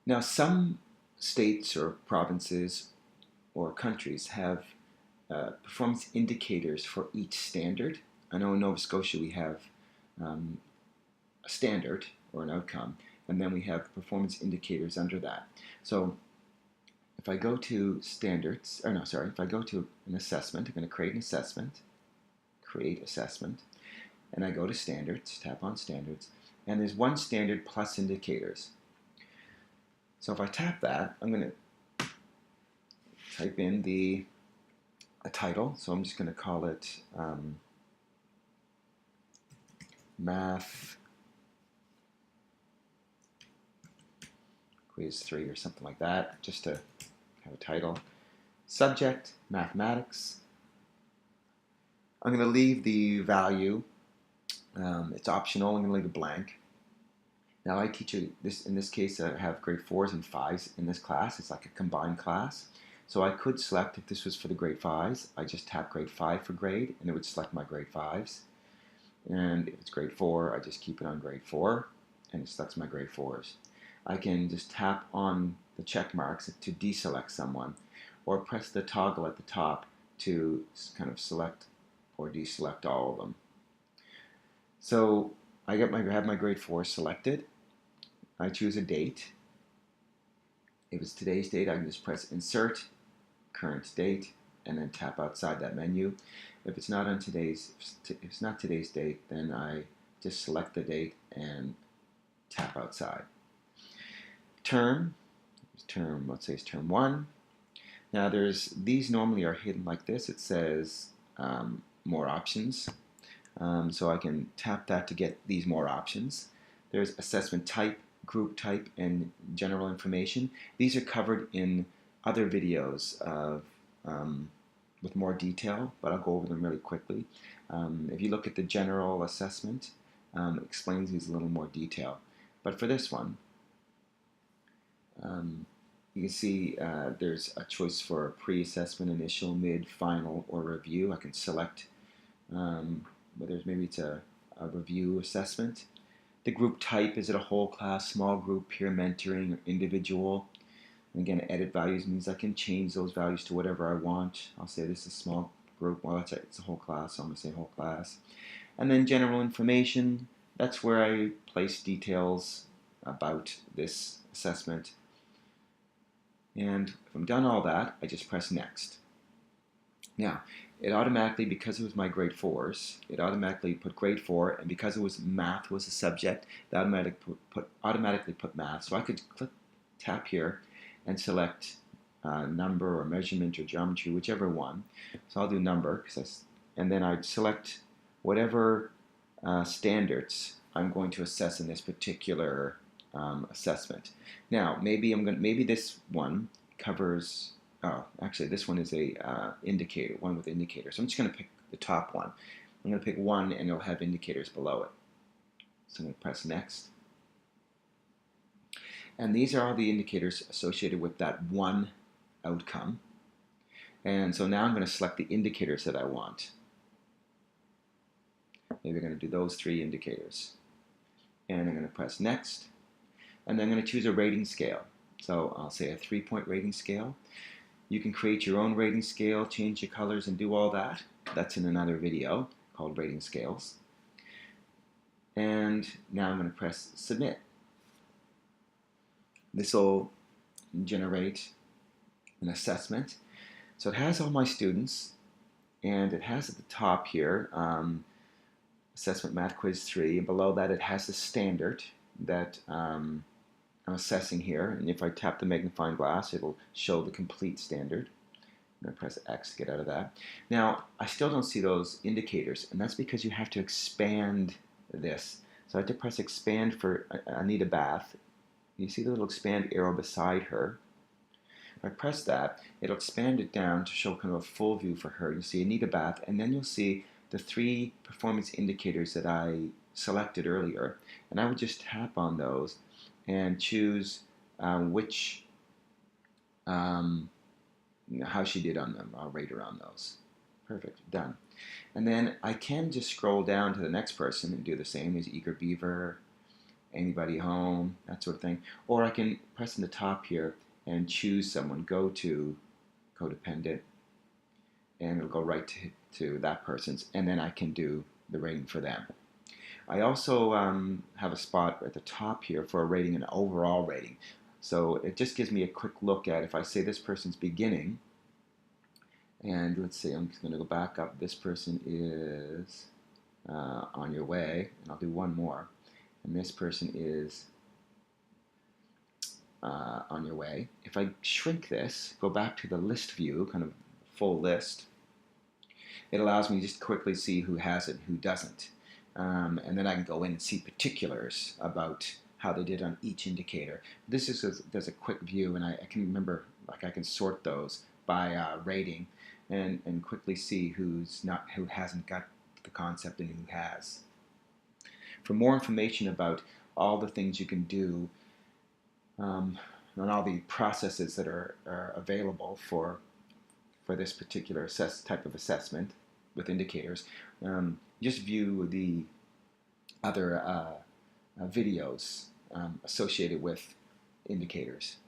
Now, some states or provinces or countries have performance indicators for each standard. I know in Nova Scotia we have um, a standard or an outcome, and then we have performance indicators under that. So if I go to standards, or no, sorry, if I go to an assessment, I'm going to create an assessment, create assessment, and I go to standards, tap on standards, and there's one standard plus indicators. So if I tap that, I'm going to type in a title. So I'm just going to call it Math Quiz 3 or something like that, just to have a title. Subject, mathematics. I'm going to leave the value. It's optional. I'm going to leave it blank. Now I teach in this case, I have grade 4s and 5s in this class. It's like a combined class. So I could select, if this was for the grade 5s, I just tap grade 5 for grade, and it would select my grade 5s. And if it's grade 4, I just keep it on grade 4, and it selects my grade 4s. I can just tap on the check marks to deselect someone, or press the toggle at the top to kind of select or deselect all of them. So I have my grade 4 selected. I choose a date. If it's today's date, I can just press Insert, Current Date, and then tap outside that menu. If it's not today's date, then I just select the date and tap outside. Term, let's say it's term 1. Now these normally are hidden like this. It says more options. So I can tap that to get these more options. There's assessment type, group type, and general information. These are covered in other videos with more detail, but I'll go over them really quickly. If you look at the general assessment, it explains these in a little more detail. But for this one, you can see there's a choice for pre-assessment, initial, mid, final, or review. I can select whether maybe it's a review assessment. The group type, is it a whole class, small group, peer mentoring, or individual? And again, edit values means I can change those values to whatever I want. I'll say this is a small group. Well, it's a whole class, so I'm going to say whole class. And then general information, that's where I place details about this assessment. And if I'm done all that, I just press next. Now, it automatically, because it was my grade 4s, it automatically put grade 4, and because it was math was a subject, it automatically put math. So I could tap here and select number or measurement or geometry, whichever one. So I'll do number, and then I'd select whatever standards I'm going to assess in this particular assessment. Now, maybe this one covers. Oh, actually, this one is a indicator, one with indicators. So I'm just going to pick the top one. I'm going to pick one, and it'll have indicators below it. So I'm going to press next. And these are all the indicators associated with that one outcome. And so now I'm going to select the indicators that I want. Maybe I'm going to do those 3 indicators. And I'm going to press next. And then I'm going to choose a rating scale. So I'll say a 3-point rating scale. You can create your own rating scale, change the colors, and do all that. That's in another video called Rating Scales. And now I'm going to press Submit. This will generate an assessment. So it has all my students, and it has at the top here Assessment Math Quiz 3, and below that it has the standard that I'm assessing here, and if I tap the magnifying glass, it'll show the complete standard. I'm going to press X to get out of that. Now, I still don't see those indicators, and that's because you have to expand this. So I have to press expand for Anita Bath. You see the little expand arrow beside her. If I press that, it'll expand it down to show kind of a full view for her. You'll see Anita Bath, and then you'll see the 3 performance indicators that I selected earlier, and I would just tap on those and choose which, how she did on them. I'll rate her on those. Perfect, done. And then I can just scroll down to the next person and do the same as Eager Beaver, anybody home, that sort of thing. Or I can press in the top here and choose someone, go to codependent, and it'll go right to that person's, and then I can do the rating for them. I also have a spot at the top here for a rating, an overall rating. So it just gives me a quick look at, if I say this person's beginning, and let's see, I'm just going to go back up. This person is on your way, and I'll do one more. And this person is on your way. If I shrink this, go back to the list view, kind of full list, it allows me to just quickly see who has it and who doesn't. And then I can go in and see particulars about how they did on each indicator. This is there's a quick view, and I can remember, like, I can sort those by rating and quickly see who hasn't got the concept and who has. For more information about all the things you can do and all the processes that are available for this particular type of assessment with indicators, just view the other videos associated with indicators.